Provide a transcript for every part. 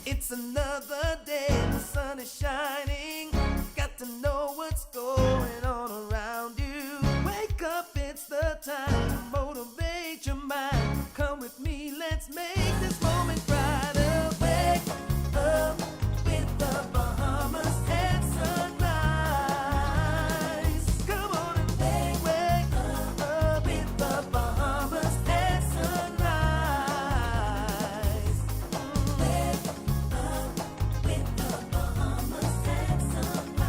It's another day, the sun is shining. Got to know what's going on around you. Wake up, it's the time to motivate your mind. Come with me, let's make this moment brighter. Wake up with the Bahamas at sunrise. Come on and wake up with the Bahamas at sunrise. Wake up with the Bahamas at sunrise.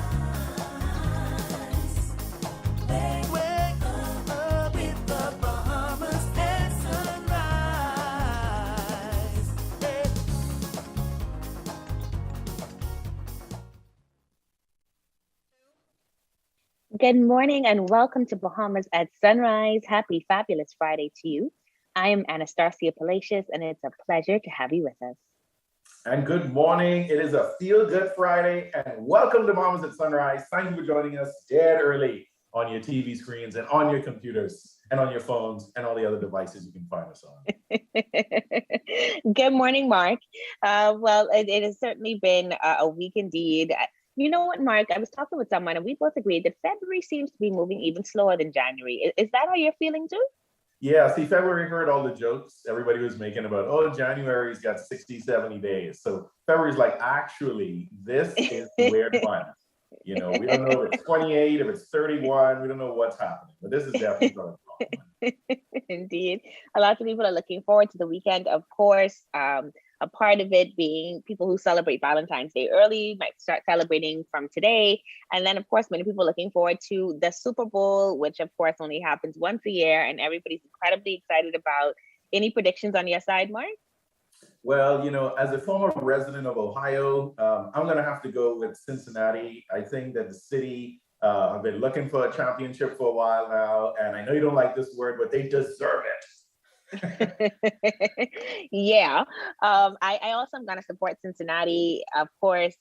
Wake up with the Bahamas at sunrise. Hey. Good morning and welcome to Bahamas at Sunrise. Happy fabulous Friday to you. I am Anastasia Palacios and it's a pleasure to have you with us. And good morning. It is a Feel Good Friday and welcome to Bahamas at Sunrise. Thank you for joining us dead early on your TV screens and on your computers and on your phones and all the other devices you can find us on. Good morning, Mark. It has certainly been a week indeed. You know what, Mark? I was talking with someone and we both agreed that February seems to be moving even slower than January. Is that how you're feeling too? Yeah, see, February heard all the jokes everybody was making about, oh, January's got 60, 70 days. So February's like, actually, this is the weird one. You know, we don't know if it's 28, if it's 31, we don't know what's happening, but this is definitely going to be one. Indeed. A lot of people are looking forward to the weekend, of course. A part of it being people who celebrate Valentine's Day early might start celebrating from today. And then, of course, many people are looking forward to the Super Bowl, which, of course, only happens once a year. And everybody's incredibly excited about. Any predictions on your side, Mark? Well, you know, as a former resident of Ohio, I'm going to have to go with Cincinnati. I think that the city have been looking for a championship for a while now. And I know you don't like this word, but they deserve it. Yeah. I also am going to support Cincinnati. Of course,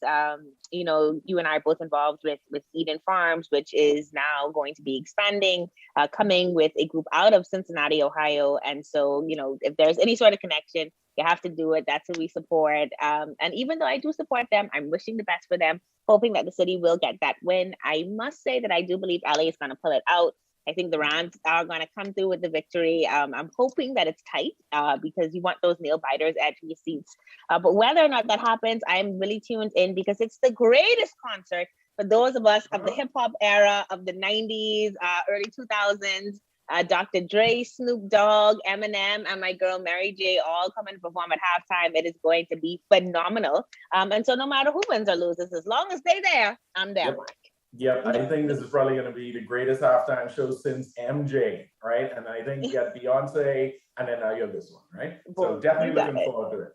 you know, you and I are both involved with Eden Farms, which is now going to be expanding, coming with a group out of Cincinnati, Ohio. And so, you know, if there's any sort of connection, you have to do it. That's who we support. And even though I do support them, I'm wishing the best for them, hoping that the city will get that win. I must say that I do believe LA is going to pull it out. I think the Rams are going to come through with the victory. I'm hoping that it's tight because you want those nail biters at your seats. But whether or not that happens, I'm really tuned in because it's the greatest concert for those of us of the hip hop era of the 90s, early 2000s. Dr. Dre, Snoop Dogg, Eminem, and my girl Mary J. all coming to perform at halftime. It is going to be phenomenal. And so no matter who wins or loses, as long as they're there, I'm there, Mike. Yep, I think this is probably going to be the greatest halftime show since MJ, right? And I think you got Beyonce, and then now you have this one, right? So definitely looking forward to it.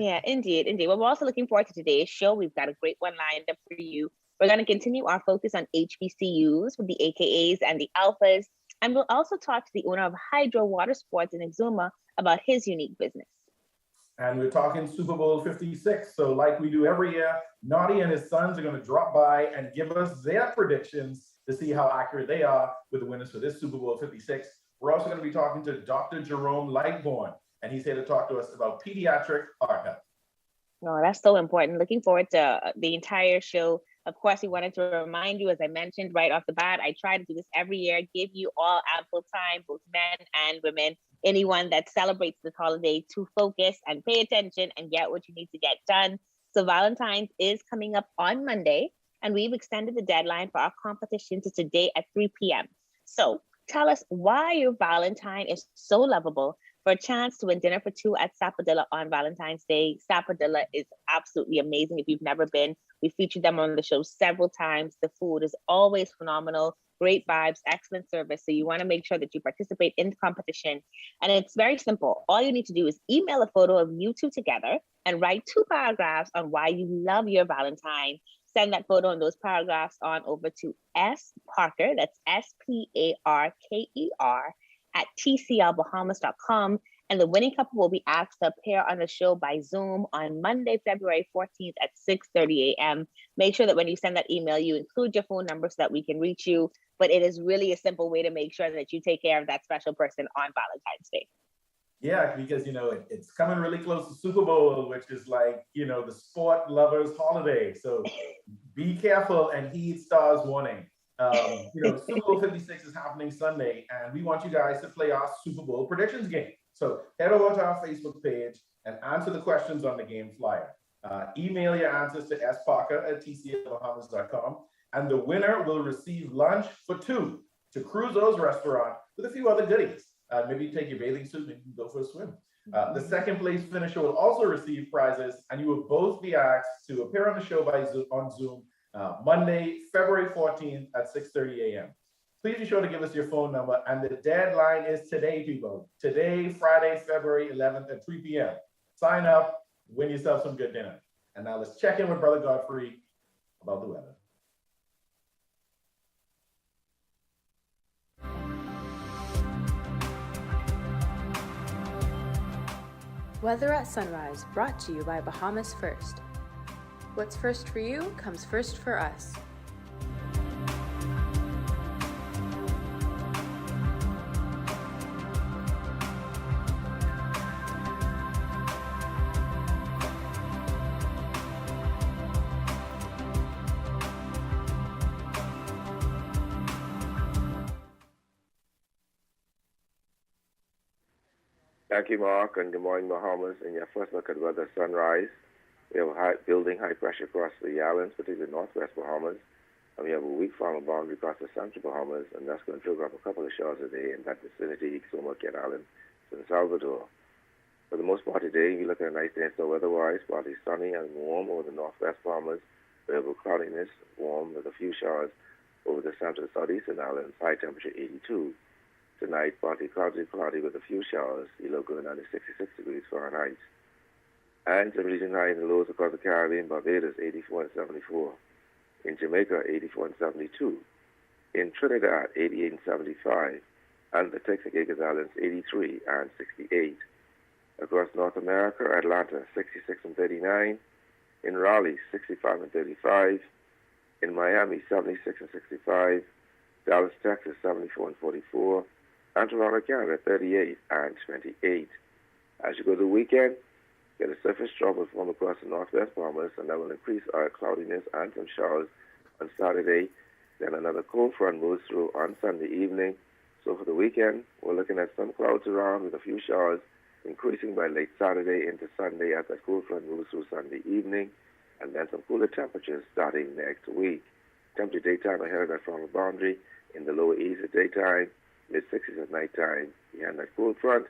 Yeah, indeed. Well, we're also looking forward to today's show. We've got a great one lined up for you. We're going to continue our focus on HBCUs with the AKAs and the Alphas. And we'll also talk to the owner of Hydro Watersports in Exuma about his unique business. And we're talking Super Bowl 56. So like we do every year, Naughty and his sons are going to drop by and give us their predictions to see how accurate they are with the winners for this Super Bowl 56. We're also going to be talking to Dr. Jerome Lightbourne, and he's here to talk to us about pediatric heart health. Oh, that's so important. Looking forward to the entire show. Of course, we wanted to remind you, as I mentioned right off the bat, I try to do this every year, give you all ample time, both men and women, anyone that celebrates this holiday to focus and pay attention and get what you need to get done. So Valentine's is coming up on Monday, and we've extended the deadline for our competition to today at 3 p.m. So tell us why your Valentine is so lovable for a chance to win dinner for two at Sapodilla on Valentine's Day. Sapodilla is absolutely amazing. If you've never been, we featured them on the show several times. The food is always phenomenal. Great vibes, excellent service. So you want to make sure that you participate in the competition. And it's very simple. All you need to do is email a photo of you two together and write 2 paragraphs on why you love your Valentine. Send that photo and those paragraphs on over to S. Parker, that's SPARKER, at tclbahamas.com. And the winning couple will be asked to appear on the show by Zoom on Monday, February 14th at 6:30 a.m. Make sure that when you send that email, you include your phone number so that we can reach you. But it is really a simple way to make sure that you take care of that special person on Valentine's Day. Yeah, because it's coming really close to Super Bowl, which is like the sport lovers' holiday. So be careful and heed stars warning. Super Bowl 56 is happening Sunday, and we want you guys to play our Super Bowl predictions game. So head over to our Facebook page and answer the questions on the game flyer. Email your answers to sparker@tclbahamas.com, and the winner will receive lunch for two to Cruzo's restaurant with a few other goodies. Maybe take your bathing suit and you can go for a swim. The second place finisher will also receive prizes, and you will both be asked to appear on the show on Zoom Monday, February 14th at 6:30 a.m. Please be sure to give us your phone number, and the deadline is today, people. Today, Friday, February 11th at 3 p.m. Sign up, win yourself some good dinner. And now let's check in with Brother Godfrey about the weather. Weather at Sunrise, brought to you by Bahamas First. What's first for you comes first for us. Thank you, Mark, and good morning, Bahamas. In your first look at weather sunrise, we have building high pressure across the islands, particularly northwest Bahamas, and we have a weak former boundary across the Santxo Bahamas, and that's going to trigger up a couple of showers a day in that vicinity, Somerset Island, San Salvador. For the most part today, we're looking at a nice day, so weather-wise, partly sunny and warm over the northwest Bahamas, variable cloudiness, warm with a few showers over the central southeastern islands, high temperature 82. Tonight, partly cloudy with a few showers, low going down to 66 degrees Fahrenheit. And some region high in the lows across the Caribbean, Barbados 84 and 74. In Jamaica, 84 and 72. In Trinidad, 88 and 75. And the Texas Islands, 83 and 68. Across North America, Atlanta, 66 and 39. In Raleigh, 65 and 35. In Miami, 76 and 65. Dallas, Texas, 74 and 44. And Toronto, Canada, 38 and 28. As you go to the weekend, get a surface trough will form across the northwest Bahamas, and that will increase our cloudiness and some showers on Saturday. Then another cold front moves through on Sunday evening. So for the weekend, we're looking at some clouds around with a few showers, increasing by late Saturday into Sunday as that cold front moves through Sunday evening, and then some cooler temperatures starting next week. Temperature daytime ahead of that frontal boundary in the lower 80s at daytime, mid-60s at nighttime. Behind that cold front,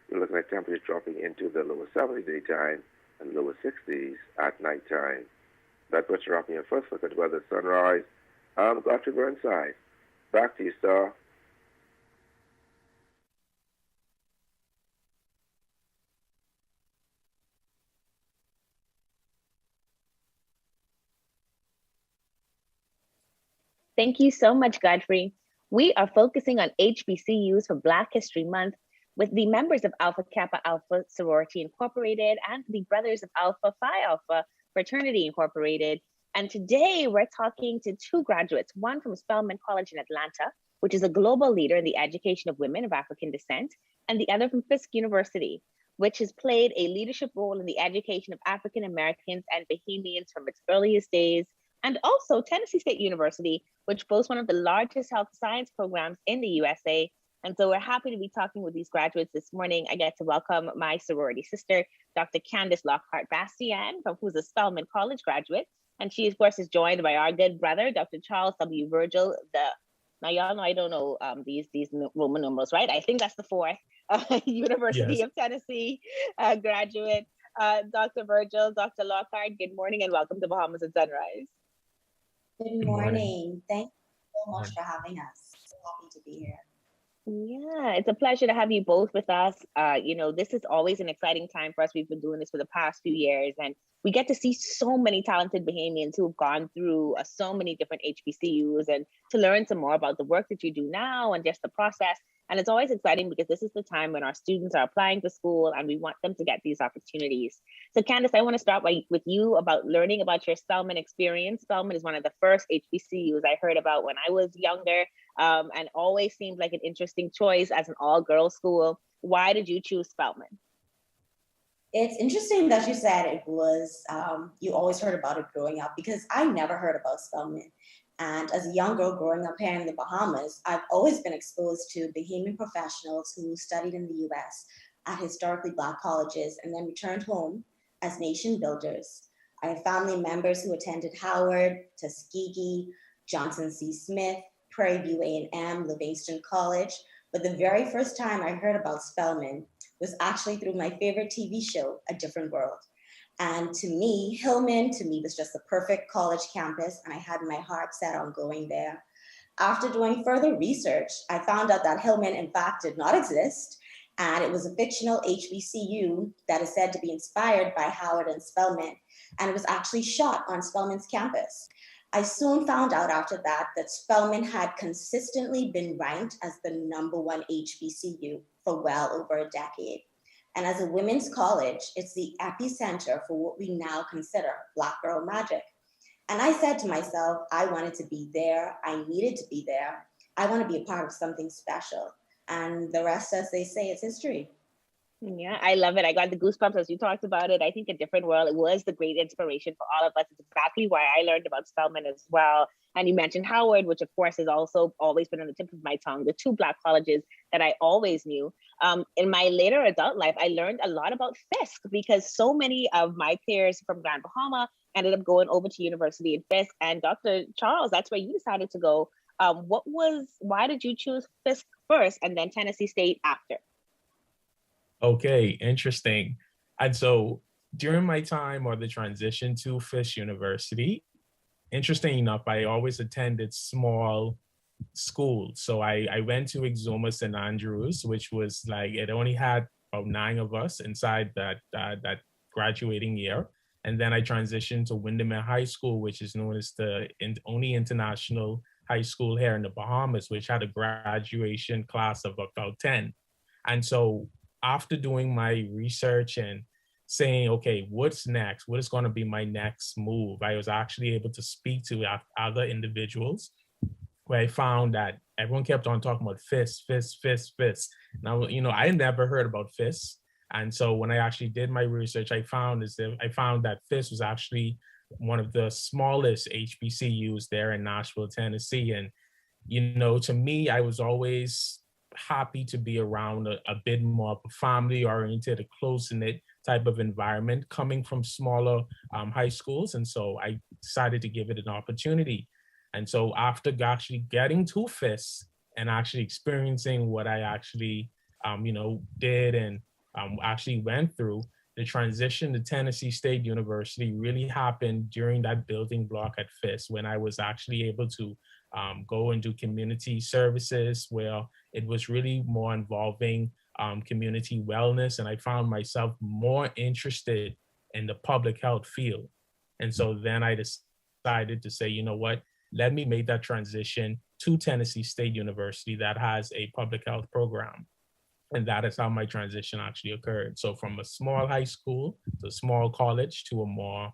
we're looking at temperatures dropping into the lower 70s daytime and lower 60s at nighttime. That puts you up in your first look at weather sunrise. I'm Godfrey Burnside. Back to you, Star. Thank you so much, Godfrey. We are focusing on HBCUs for Black History Month with the members of Alpha Kappa Alpha Sorority Incorporated and the Brothers of Alpha Phi Alpha Fraternity Incorporated. And today we're talking to two graduates, one from Spelman College in Atlanta, which is a global leader in the education of women of African descent, and the other from Fisk University, which has played a leadership role in the education of African Americans and Bahamians from its earliest days, and also Tennessee State University, which boasts one of the largest health science programs in the USA. And so we're happy to be talking with these graduates this morning. I get to welcome my sorority sister, Dr. Candace Lockhart-Bastian, who's a Spelman College graduate. And she, of course, is joined by our good brother, Dr. Charles W. Virgil. Now, y'all know I don't know these Roman numerals, right? I think that's the fourth. University of Tennessee graduate. Dr. Virgil, Dr. Lockhart, good morning and welcome to Bahamas at Sunrise. Good morning. Thank you so much for having us. So happy to be here. Yeah, it's a pleasure to have you both with us. This is always an exciting time for us. We've been doing this for the past few years, and we get to see so many talented Bahamians who have gone through so many different HBCUs and to learn some more about the work that you do now and just the process. And it's always exciting because this is the time when our students are applying for school and we want them to get these opportunities. So Candace, I want to start with you about learning about your Spelman experience. Spelman is one of the first HBCUs I heard about when I was younger. and always seemed like an interesting choice as an all-girls school. Why did you choose Spelman? It's interesting that you said it was, you always heard about it growing up, because I never heard about Spelman. And as a young girl growing up here in the Bahamas, I've always been exposed to Bahamian professionals who studied in the US at historically Black colleges and then returned home as nation builders. I have family members who attended Howard, Tuskegee, Johnson C. Smith, Prairie View A&M, Livingston College. But the very first time I heard about Spelman was actually through my favorite TV show, A Different World. And to me, Hillman, was just the perfect college campus, and I had my heart set on going there. After doing further research, I found out that Hillman, in fact, did not exist, and it was a fictional HBCU that is said to be inspired by Howard and Spelman, and it was actually shot on Spelman's campus. I soon found out after that Spelman had consistently been ranked as the #1 HBCU for well over a decade. And as a women's college, it's the epicenter for what we now consider Black girl magic. And I said to myself, I wanted to be there. I needed to be there. I want to be a part of something special. And the rest, as they say, is history. Yeah, I love it. I got the goosebumps as you talked about it. I think A Different World, it was the great inspiration for all of us. It's exactly why I learned about Spelman as well. And you mentioned Howard, which of course has also always been on the tip of my tongue, the 2 Black colleges that I always knew. In my later adult life, I learned a lot about Fisk because so many of my peers from Grand Bahama ended up going over to university in Fisk. And Dr. Charles, that's where you decided to go. Why did you choose Fisk first and then Tennessee State after? Okay, interesting. And so during my time or the transition to Fisk University, interesting enough, I always attended small schools. So I went to Exuma St. Andrews, which was like, it only had about 9 of us inside that graduating year. And then I transitioned to Windermere High School, which is known as the only international high school here in the Bahamas, which had a graduation class of about 10. And so after doing my research and saying, okay, what's next? What is going to be my next move? I was actually able to speak to other individuals where I found that everyone kept on talking about Fisk. Now, I never heard about Fisk. And so when I actually did my research, I found that Fisk was actually one of the smallest HBCUs there in Nashville, Tennessee. And, to me, I was always happy to be around a bit more of a family-oriented, a close-knit type of environment coming from smaller high schools. And so I decided to give it an opportunity. And so after actually getting to Fisk and actually experiencing what I actually, did and actually went through, the transition to Tennessee State University really happened during that building block at Fisk when I was actually able to go and do community services where it was really more involving community wellness. And I found myself more interested in the public health field. And so then I decided to say, you know what, let me make that transition to Tennessee State University that has a public health program. And that is how my transition actually occurred. So from a small high school to a small college to a more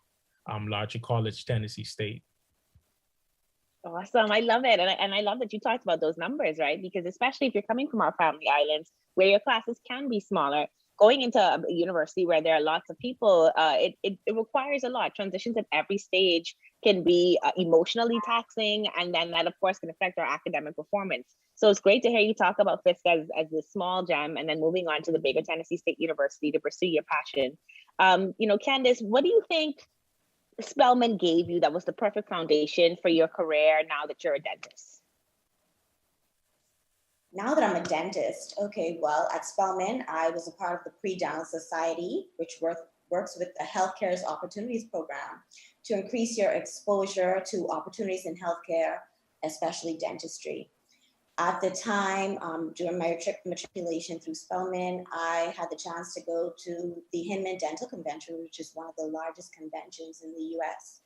larger college, Tennessee State. Awesome. I love it. And I love that you talked about those numbers, right? Because especially if you're coming from our family islands where your classes can be smaller, going into a university where there are lots of people, it requires a lot. Transitions at every stage can be emotionally taxing. And then that, of course, can affect our academic performance. So it's great to hear you talk about Fisk as this small gem and then moving on to the bigger Tennessee State University to pursue your passion. Candace, what do you think Spelman gave you that was the perfect foundation for your career now that you're a dentist? Now that I'm a dentist, okay, well, at Spelman, I was a part of the Pre-Dental Society, which works with the Healthcare's Opportunities Program to increase your exposure to opportunities in healthcare, especially dentistry. At the time, during my matriculation through Spelman, I had the chance to go to the Hinman Dental Convention, which is one of the largest conventions in the US.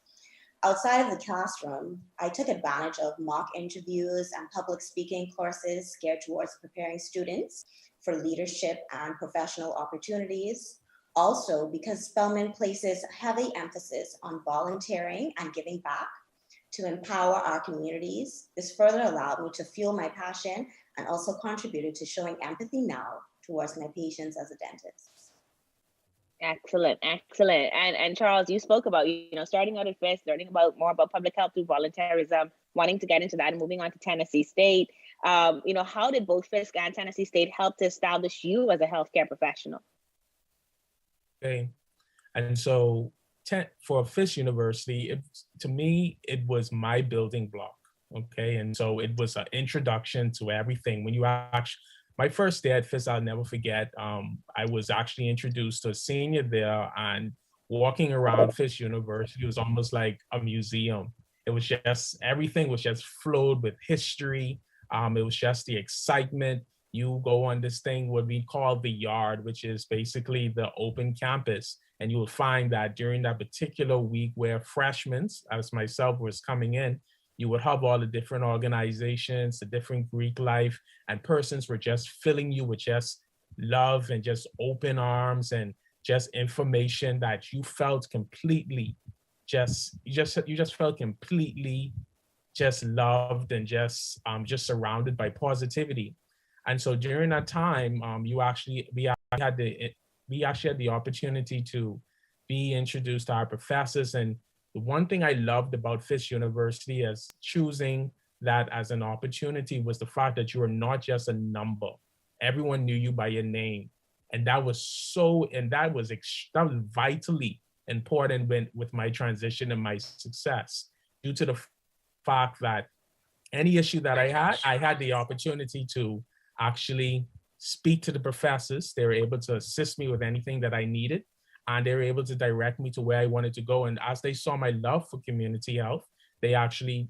Outside of the classroom, I took advantage of mock interviews and public speaking courses geared towards preparing students for leadership and professional opportunities. Also, because Spelman places heavy emphasis on volunteering and giving back, to empower our communities. This further allowed me to fuel my passion and also contributed to showing empathy now towards my patients as a dentist. Excellent, excellent. And Charles, you spoke about, starting out at FIS, learning more about public health through volunteerism, wanting to get into that and moving on to Tennessee State. How did both FIS and Tennessee State help to establish you as a healthcare professional? Okay. And so for FIS University, to me, it was my building block. Okay. And so it was an introduction to everything. When you actually, my first day at FIS, I'll never forget, I was actually introduced to a senior there, and walking around FIS University was almost like a museum. It was just, everything was just flowed with history. It was just the excitement. You go on this thing, what we call the yard, which is basically the open campus. And you will find that during that particular week where freshmen, as myself, was coming in, you would have all the different organizations, the different Greek life, and persons were just filling you with just love and just open arms and just information that you felt completely you just felt completely just loved and just surrounded by positivity. And so during that time, we actually had the opportunity to be introduced to our professors. And the one thing I loved about FIS University as choosing that as an opportunity was the fact that you were not just a number. Everyone knew you by your name. And that was that was vitally important with my transition and my success, due to the fact that any issue that I had the opportunity to actually speak to the professors. They were able to assist me with anything that I needed, and they were able to direct me to where I wanted to go. And as they saw my love for community health, they actually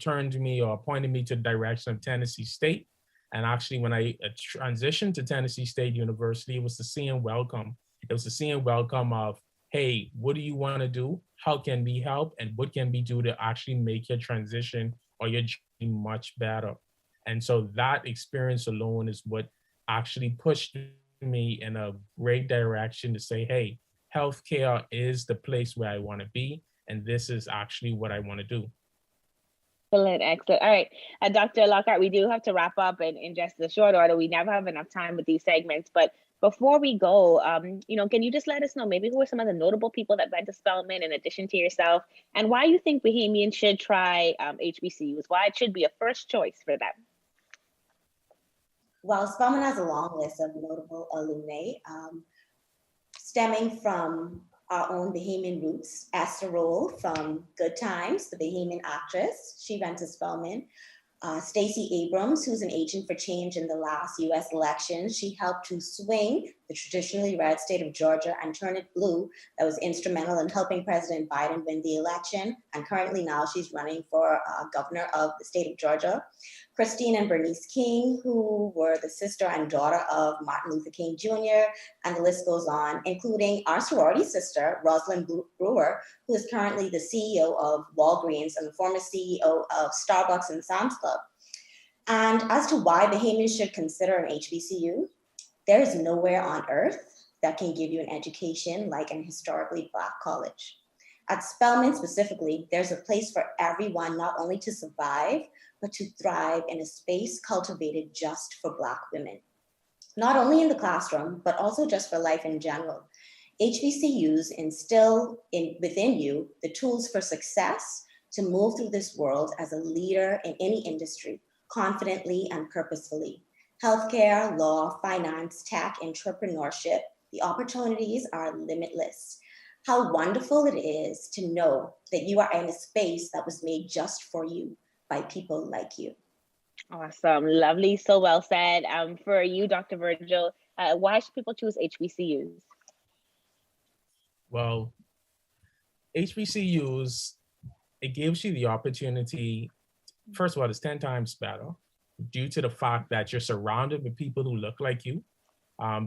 turned me or pointed me to the direction of Tennessee State. And actually, when I transitioned to Tennessee State University, it was the see and welcome. It was the see and welcome of, hey, what do you want to do? How can we help? And what can we do to actually make your transition or your journey much better? And so that experience alone is what actually pushed me in a great direction to say, hey, healthcare is the place where I want to be. And this is actually what I want to do. Excellent, excellent. All right, Dr. Lockhart, we do have to wrap up in just a short order. We never have enough time with these segments, but before we go, can you just let us know maybe who are some of the notable people that went to Spelman in addition to yourself, and why you think Bahamians should try HBCUs, why it should be a first choice for them? Well, Spelman has a long list of notable alumni, stemming from our own Bahamian roots. Esther Roll from Good Times, the Bahamian actress, she went to Spelman. Stacey Abrams, who's an agent for change in the last US election, she helped to swing the traditionally red state of Georgia and turn it blue. That was instrumental in helping President Biden win the election. And currently now she's running for governor of the state of Georgia. Christine and Bernice King, who were the sister and daughter of Martin Luther King Jr., and the list goes on, including our sorority sister, Rosalind Brewer, who is currently the CEO of Walgreens and the former CEO of Starbucks and Sam's Club. And as to why Bahamians should consider an HBCU, there is nowhere on earth that can give you an education like an historically Black college. At Spelman specifically, there's a place for everyone, not only to survive, but to thrive in a space cultivated just for Black women. Not only in the classroom, but also just for life in general. HBCUs instill within you the tools for success to move through this world as a leader in any industry, confidently and purposefully. Healthcare, law, finance, tech, entrepreneurship, the opportunities are limitless. How wonderful it is to know that you are in a space that was made just for you by people like you. Awesome, lovely, so well said. For you, Dr. Virgil, why should people choose HBCUs? Well, HBCUs, it gives you the opportunity, first of all, it's 10 times better due to the fact that you're surrounded with people who look like you.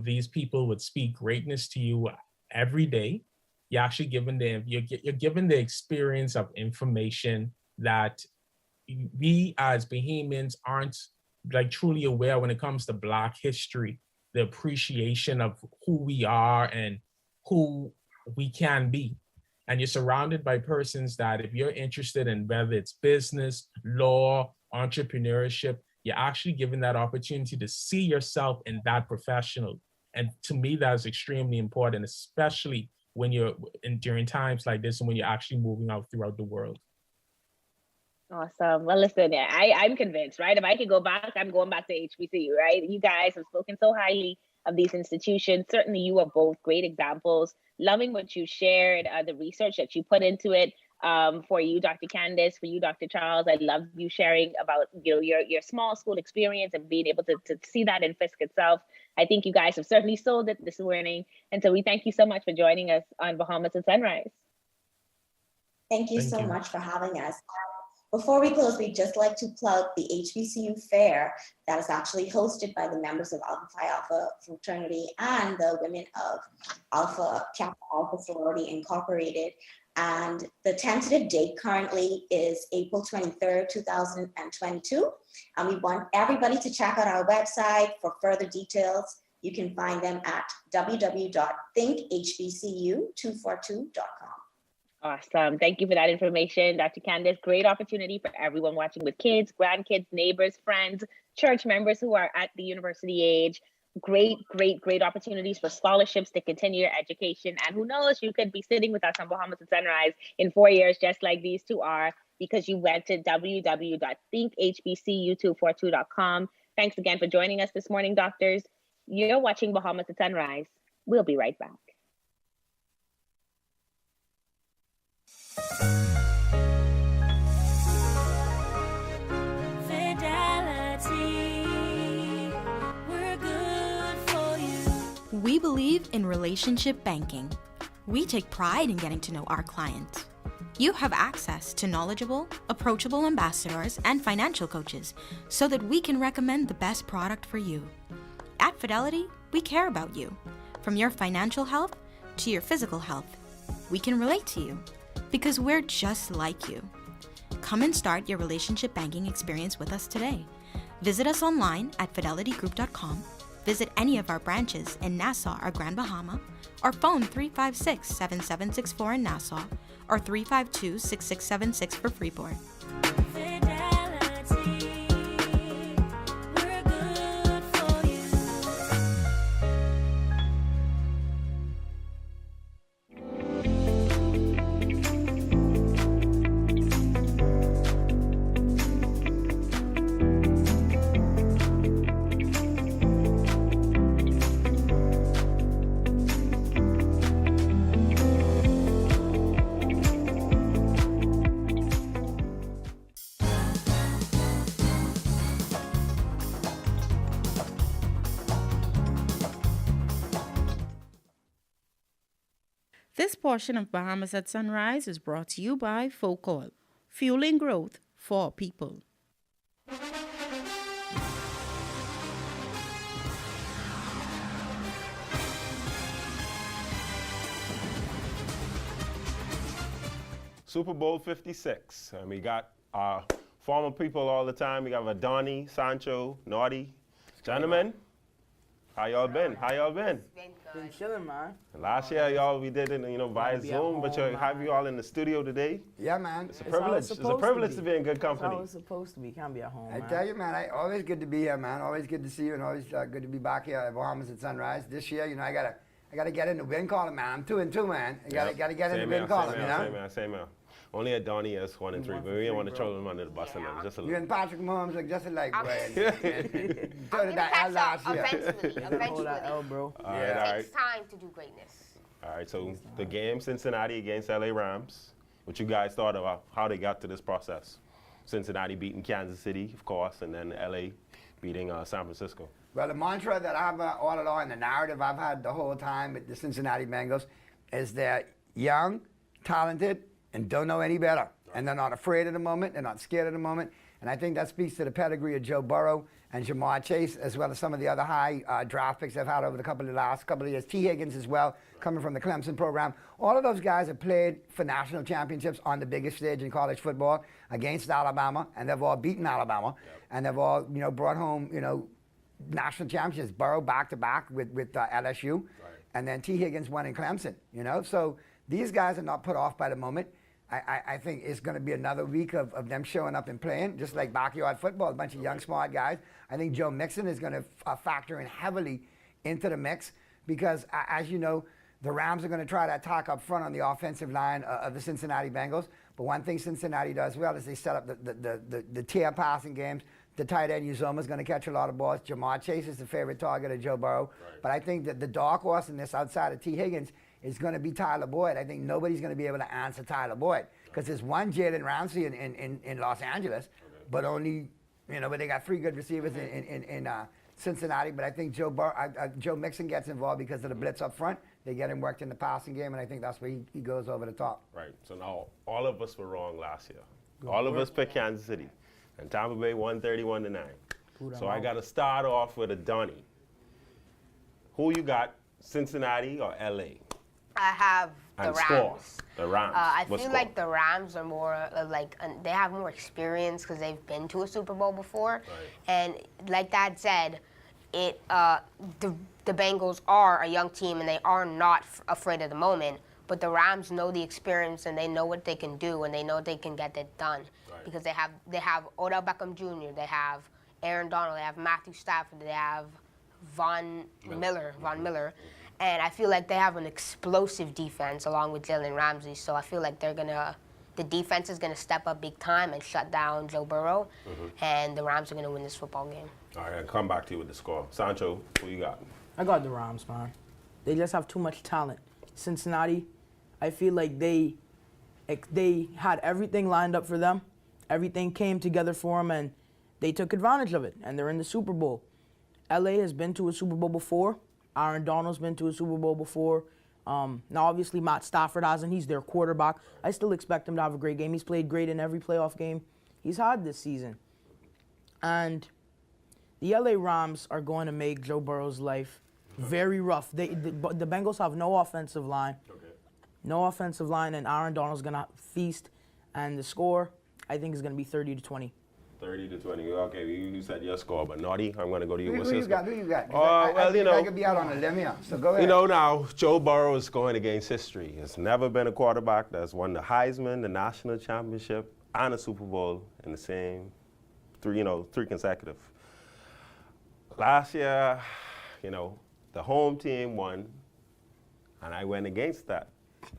These people would speak greatness to you every day. You're actually given you're given the experience of information that we as Bahamians aren't like truly aware when it comes to Black history, the appreciation of who we are and who we can be. And you're surrounded by persons that if you're interested in whether it's business, law, entrepreneurship, you're actually given that opportunity to see yourself in that professional. And to me, that's extremely important, especially when you're during times like this and when you're actually moving out throughout the world. Awesome. Well, listen, I'm convinced, right? If I could go back, I'm going back to HBCU, right? You guys have spoken so highly of these institutions. Certainly you are both great examples. Loving what you shared, the research that you put into it. For you, Dr. Candace, for you, Dr. Charles, I love you sharing about your small school experience and being able to see that in Fisk itself. I think you guys have certainly sold it this morning. And so we thank you so much for joining us on Bahamas at Sunrise. Thank you so much for having us. Before we close, we'd just like to plug the HBCU Fair that is actually hosted by the members of Alpha Phi Alpha Fraternity and the women of Kappa Alpha Sorority Incorporated. And the tentative date currently is April 23rd, 2022. And we want everybody to check out our website for further details. You can find them at www.thinkhbcu242.com. Awesome. Thank you for that information, Dr. Candace. Great opportunity for everyone watching with kids, grandkids, neighbors, friends, church members who are at the university age. Great opportunities for scholarships to continue your education. And who knows, you could be sitting with us on Bahamas at Sunrise in 4 years, just like these two are, because you went to www.thinkhbcu242.com. Thanks again for joining us this morning, doctors. You're watching Bahamas at Sunrise. We'll be right back. We believe in relationship banking. We take pride in getting to know our clients. You have access to knowledgeable, approachable ambassadors and financial coaches so that we can recommend the best product for you. At Fidelity, we care about you. From your financial health to your physical health, we can relate to you because we're just like you. Come and start your relationship banking experience with us today. Visit us online at fidelitygroup.com. Visit any of our branches in Nassau or Grand Bahama, or phone 356-7764 in Nassau, or 352-6676 for Freeport. This portion of Bahamas at Sunrise is brought to you by Folk Oil, fueling growth for people. Superbowl 56, and we got former people all the time. We got Adoni, Santxo, Naughty. Gentlemen, how y'all been? How y'all been? Been chilling, man. Last year, y'all, we did it, via Zoom, but have you all in the studio today? Yeah, man. It's a privilege. It's a privilege to be in good company. It's how it's supposed to be. Can't be at home, man. I tell you, man, always good to be here, man. Always good to see you, and always good to be back here at Bahamas at Sunrise. This year, I gotta get in the win column, man. I'm 2-2, man. I gotta get in the win column, Same here. Only Adoni is 1-3, but we didn't want to throw them under the bus. Just a little. You and Patrick Mahomes look just alike, boy. Eventually. All right. It takes time to do greatness. All right, so the game, Cincinnati against LA Rams. What you guys thought about how they got to this process? Cincinnati beating Kansas City, of course, and then LA beating San Francisco. Well, the mantra that I've all along, the narrative I've had the whole time with the Cincinnati Bengals is they're young, talented, and don't know any better. And they're not afraid of the moment, they're not scared of the moment. And I think that speaks to the pedigree of Joe Burrow and Jamar Chase, as well as some of the other high draft picks they've had over the last couple of years. T. Higgins as well, coming from the Clemson program. All of those guys have played for national championships on the biggest stage in college football against Alabama, and they've all beaten Alabama. And they've all, brought home, national championships. Burrow back-to-back with LSU. Right. And then T. Higgins won in Clemson, So these guys are not put off by the moment. I think it's going to be another week of them showing up and playing, just like backyard football, a bunch of young, smart guys. I think Joe Mixon is going to factor in heavily into the mix because, as you know, the Rams are going to try to attack up front on the offensive line of the Cincinnati Bengals. But one thing Cincinnati does well is they set up the tier passing games. The tight end Uzoma is going to catch a lot of balls. Jamar Chase is the favorite target of Joe Burrow. Right. But I think that the dark horse in this outside of T. Higgins is going to be Tyler Boyd. I think nobody's going to be able to answer Tyler Boyd because there's one Jalen Ramsey in Los Angeles, but only, but they got 3 good receivers in Cincinnati. But I think Joe Mixon gets involved because of the blitz up front. They get him worked in the passing game, and I think that's where he goes over the top. Right. So now all of us were wrong last year. All of us picked Kansas City, and Tampa Bay 131-9. So I got to start off with Adoni. Who you got, Cincinnati or LA? I have the Rams. Score. The Rams. I feel like the Rams are more they have more experience because they've been to a Super Bowl before. Right. And like Dad said, the Bengals are a young team and they are not afraid of the moment. But the Rams know the experience and they know what they can do and they know they can get it done. Right. Because they have Odell Beckham Jr., they have Aaron Donald, they have Matthew Stafford, they have Von Miller. And I feel like they have an explosive defense along with Jalen Ramsey. So I feel like the defense is going to step up big time and shut down Joe Burrow. And the Rams are going to win this football game. All right, I'll come back to you with the score. Santxo, who you got? I got the Rams, man. They just have too much talent. Cincinnati, I feel like they had everything lined up for them. Everything came together for them, and they took advantage of it. And they're in the Super Bowl. LA has been to a Super Bowl before. Aaron Donald's been to a Super Bowl before. Now, obviously, Matt Stafford hasn't. He's their quarterback. I still expect him to have a great game. He's played great in every playoff game he's had this season. And the LA Rams are going to make Joe Burrow's life very rough. The Bengals have no offensive line. No offensive line, and Aaron Donald's going to feast. And the score, I think, is going to be 30-20. 30-20. Okay, you said your score, but Naughty, I'm going to go to you. Who you got? I could be out on a limb here, so go ahead. Now, Joe Burrow is going against history. There's never been a quarterback that's won the Heisman, the national championship, and a Super Bowl in the same three consecutive. Last year, the home team won, and I went against that.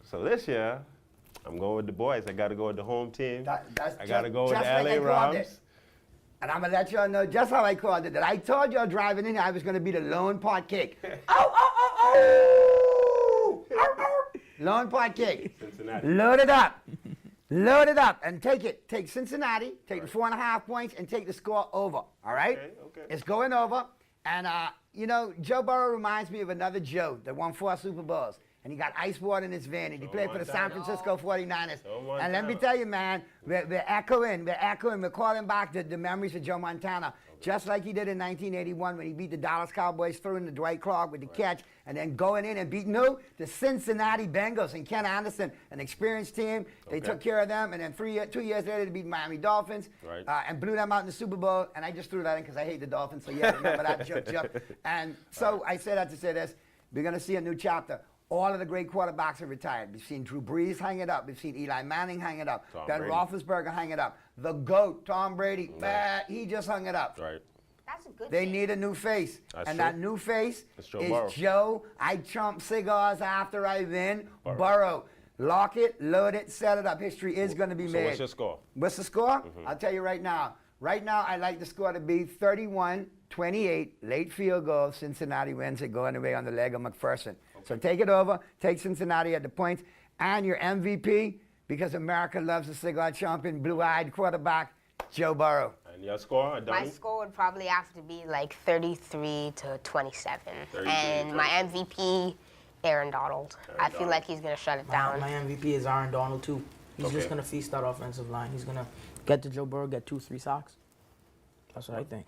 So this year, I'm going with the boys. I got to go with the home team. I got to go with the LA Rams. And I'm going to let y'all know just how I called it. That I told y'all driving in here I was going to be the lone pot cake. Lone pot cake. Cincinnati. Load it up. Load it up and take it. Take Cincinnati, take the 4.5 points, and take the score over. All right? Okay. It's going over. And, Joe Burrow reminds me of another Joe that won 4 Super Bowls. And he got ice water in his van, and he played for the San Francisco 49ers. And let me tell you, man, we're echoing, we're calling back the memories of Joe Montana, just like he did in 1981 when he beat the Dallas Cowboys, throwing the Dwight Clarke with the catch, and then going in and beating the Cincinnati Bengals and Ken Anderson, an experienced team. They took care of them, and then 2 years later they beat Miami Dolphins and blew them out in the Super Bowl. And I just threw that in because I hate the Dolphins, so yeah, remember that joke. And so I say that to say this: we're going to see a new chapter. All of the great quarterbacks have retired. We've seen Drew Brees hang it up. We've seen Eli Manning hang it up. Ben Roethlisberger hang it up. The GOAT, Tom Brady, he just hung it up. Right. That's a good They thing. need a new face. That's true. That new face is Burrow. Joe. I chomp cigars after I win. Burrow. Lock it, load it, set it up. History is going to be made. So what's your score? What's the score? I'll tell you right now. Right now, I like the score to be 31-28. Late field goal. Cincinnati wins it going away on the leg of McPherson. So take it over, take Cincinnati at the points, and your MVP, because America loves a cigar chomping, blue-eyed quarterback, Joe Burrow. And your score, Adoni? My score would probably have to be like 33-27. And my MVP, Aaron Donald. I feel like he's going to shut it down. My MVP is Aaron Donald, too. He's just going to feast that offensive line. He's going to get to Joe Burrow, get 2-3 sacks. That's what I think.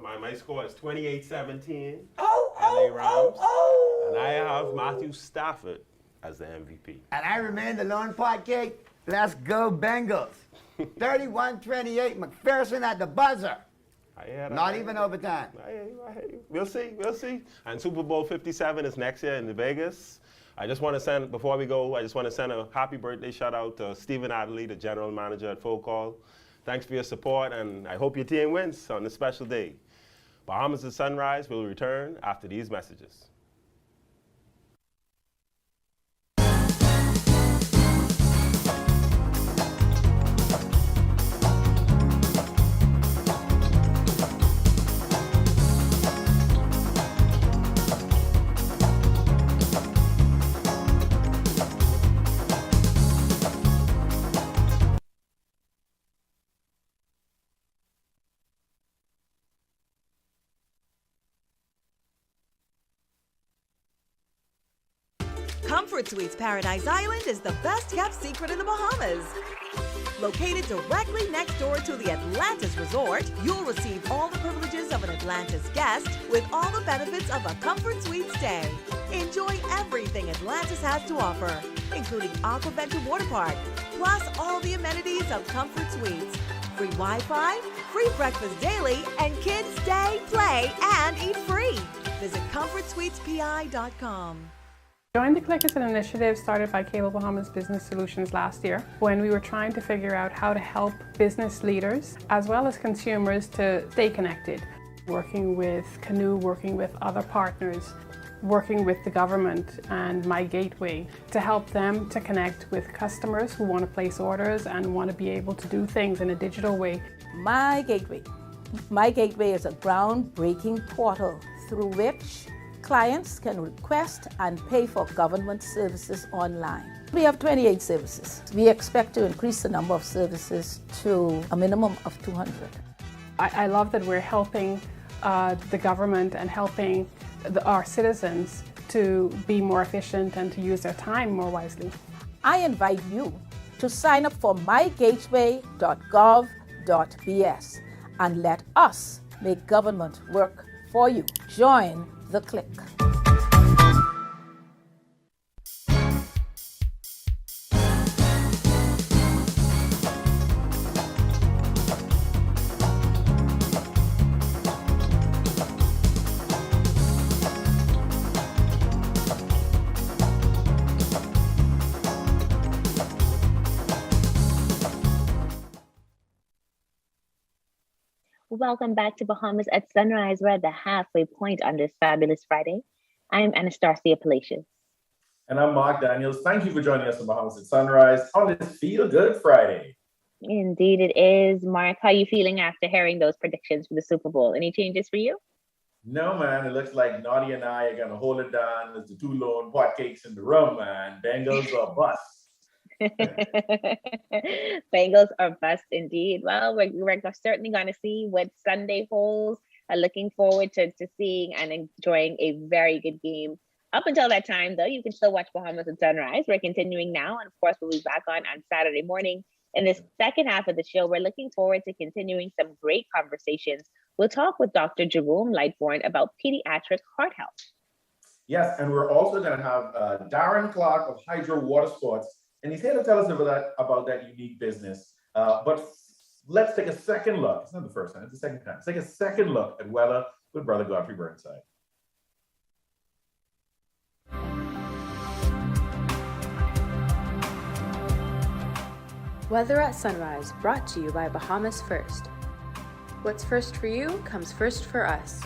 My score is 28-17. LA Rams. And I have Matthew Stafford as the MVP. And I remain the lone pot cake. Let's go Bengals. 31-28. McPherson at the buzzer. Not even overtime. We'll see. And Super Bowl 57 is next year in Vegas. I just want to send, before we go, I just want to send a happy birthday shout out to Stephen Adley, the general manager at Focal. Thanks for your support, and I hope your team wins on this special day. Bahamas at Sunrise will return after these messages. Comfort Suites Paradise Island is the best kept secret in the Bahamas. Located directly next door to the Atlantis Resort, you'll receive all the privileges of an Atlantis guest with all the benefits of a Comfort Suite stay. Enjoy everything Atlantis has to offer, including Aquaventure Water Park, plus all the amenities of Comfort Suites. Free Wi-Fi, free breakfast daily, and kids stay, play, and eat free. Visit ComfortSuitesPI.com. Join the Click is an initiative started by Cable Bahamas Business Solutions last year when we were trying to figure out how to help business leaders as well as consumers to stay connected. Working with Canoe, working with other partners, working with the government and My Gateway to help them to connect with customers who want to place orders and want to be able to do things in a digital way. My Gateway. My Gateway is a groundbreaking portal through which clients can request and pay for government services online. We have 28 services. We expect to increase the number of services to a minimum of 200. I love that we're helping the government and helping our citizens to be more efficient and to use their time more wisely. I invite you to sign up for mygateway.gov.bs and let us make government work for you. Join the Click. Welcome back to Bahamas at Sunrise. We're at the halfway point on this fabulous Friday. I'm Anastasia Palacios. And I'm Mark Daniels. Thank you for joining us on Bahamas at Sunrise on this Feel Good Friday. Indeed it is. Mark, how are you feeling after hearing those predictions for the Super Bowl? Any changes for you? No, man. It looks like Naughty and I are going to hold it down as the two lone hotcakes in the room, man. Bengals or bust. Bengals are bust indeed. Well, we're certainly going to see what Sunday holds. Looking forward to seeing and enjoying a very good game. Up until that time, though, you can still watch Bahamas at Sunrise. We're continuing now, and of course, we'll be back on Saturday morning. In this second half of the show, we're looking forward to continuing some great conversations. We'll talk with Dr. Jerome Lightbourne about pediatric heart health. Yes, and we're also going to have Daran, Clarke of Hydro Watersports. And he's here to tell us about that unique business. But let's take a second look. It's not the first time, it's the second time. Let's take a second look at weather with Brother Godfrey Burnside. Weather at Sunrise, brought to you by Bahamas First. What's first for you comes first for us.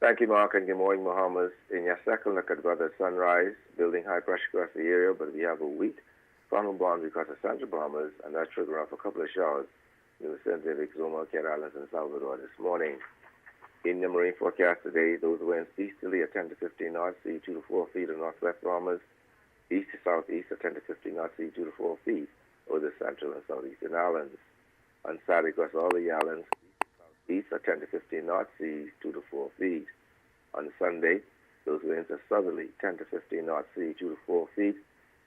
Thank you, Mark, and good morning, Bahamas. In your second look at weather at Sunrise, building high pressure across the area, but we have a weak frontal boundary across the central Bahamas, and that's triggering off a couple of showers in the St. David, Zoma, Care Islands, and Salvador this morning. In the marine forecast today, those winds easterly at 10 to 15 knots, sea 2 to 4 feet in northwest Bahamas, east to southeast at 10 to 15 knots, sea 2 to 4 feet over the central and southeastern islands. On Saturday, across all the islands, east at 10 to 15 knots, seas 2 to 4 feet. On Sunday, those winds are southerly, 10 to 15 knots, sea 2 to 4 feet,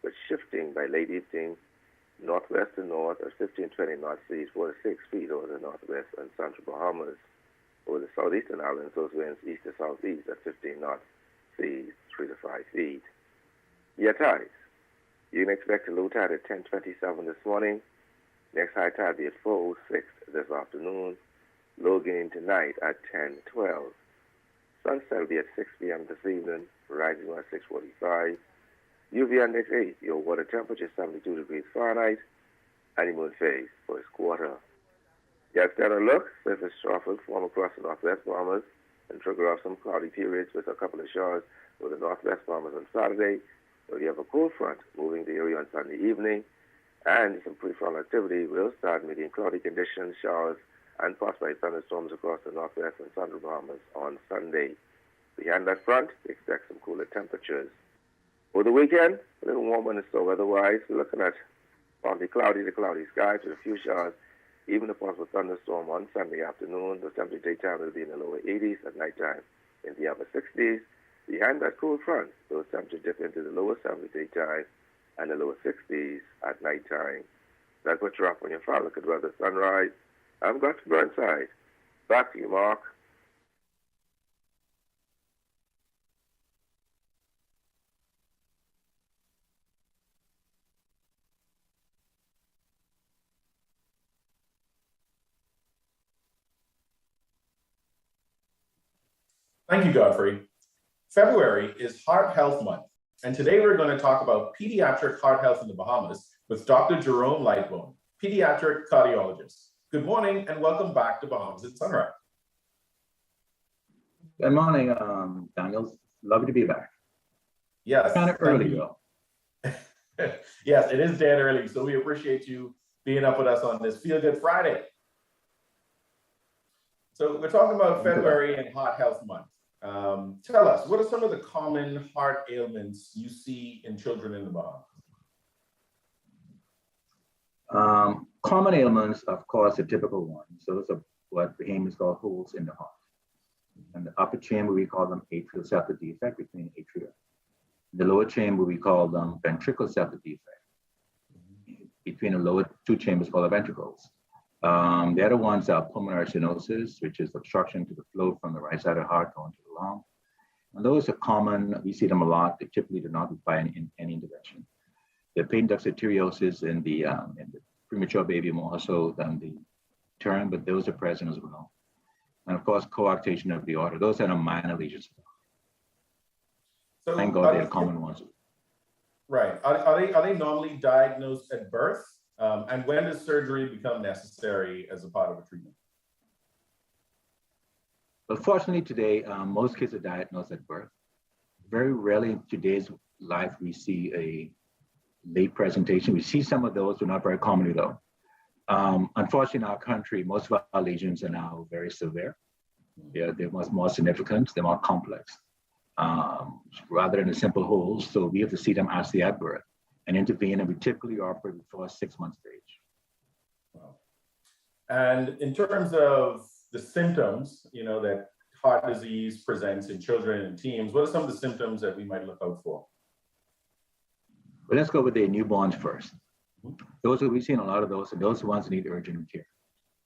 but shifting by late evening, northwest to north at 15 to 20 knots, seas 4 to 6 feet over the northwest and central Bahamas. Over the southeastern islands, those winds east to southeast at 15 knots, seas 3 to 5 feet. Your tides. You can expect a low tide at 10:27 this morning. Next high tide be at 4:06 this afternoon. Low getting tonight at 10:12. Sunset will be at 6 p.m. this evening, rising at 6:45. UV index 8, your water temperature 72 degrees Fahrenheit, and the moon phase for its quarter. Yesterday look, surface trough will form across the northwest Bahamas and trigger off some cloudy periods with a couple of showers over the northwest Bahamas on Saturday. So you have a cold front moving the area on Sunday evening, and some pre-front activity will start making cloudy conditions, showers, and possibly thunderstorms across the northwest and central Bahamas on Sunday. Behind that front, we expect some cooler temperatures. For the weekend, a little warmer than so weather-wise. We're looking at partly cloudy to cloudy skies with a few showers, even a possible thunderstorm on Sunday afternoon. The temperature daytime will be in the lower 80s, at nighttime in the upper 60s. Behind that cold front, those temperatures dip into the lower 70s daytime and the lower 60s at nighttime. That's what you're up on your final look at weather sunrise. I'm Dr. Burnside. Back to you, Mark. Thank you, Godfrey. February is Heart Health Month, and today we're going to talk about pediatric heart health in the Bahamas with Dr. Jerome Lightbourne, pediatric cardiologist. Good morning and welcome back to Bahamas at Sunrise. Good morning, Daniel. Lovely to be back. Yes. Kind of early though. Yes, it is dead early, so we appreciate you being up with us on this Feel Good Friday. So we're talking about February and Heart Health Month. Tell us, what are some of the common heart ailments you see in children in the Bahamas? Common ailments, of course, are typical ones. Those are what Bahamians call holes in the heart. In the upper chamber, we call them atrial septal defect between atria. In the lower chamber, we call them ventricular septal defect between the lower two chambers called the ventricles. The other ones are pulmonary stenosis, which is obstruction to the flow from the right side of the heart going to the lung. And those are common. We see them a lot. They typically do not require any intervention. The patent duct arteriosis in the premature baby more so than the term, but those are present as well. And of course, coarctation of the aorta. Those are the minor lesions. So thank God they're common ones. Right. Are they normally diagnosed at birth? And when does surgery become necessary as a part of a treatment? Unfortunately, today, most kids are diagnosed at birth. Very rarely in today's life, we see a late presentation. We see some of those, but not very commonly though. Unfortunately, in our country, most of our lesions are now very severe. They're much more significant, they're more complex, rather than the simple holes. So we have to see them actually at birth and intervene, and we typically operate before 6 months of age. Wow. And in terms of the symptoms, that heart disease presents in children and teens, what are some of the symptoms that we might look out for? Well, let's go with the newborns first. Those we've seen a lot of those, and those are the ones that need urgent care.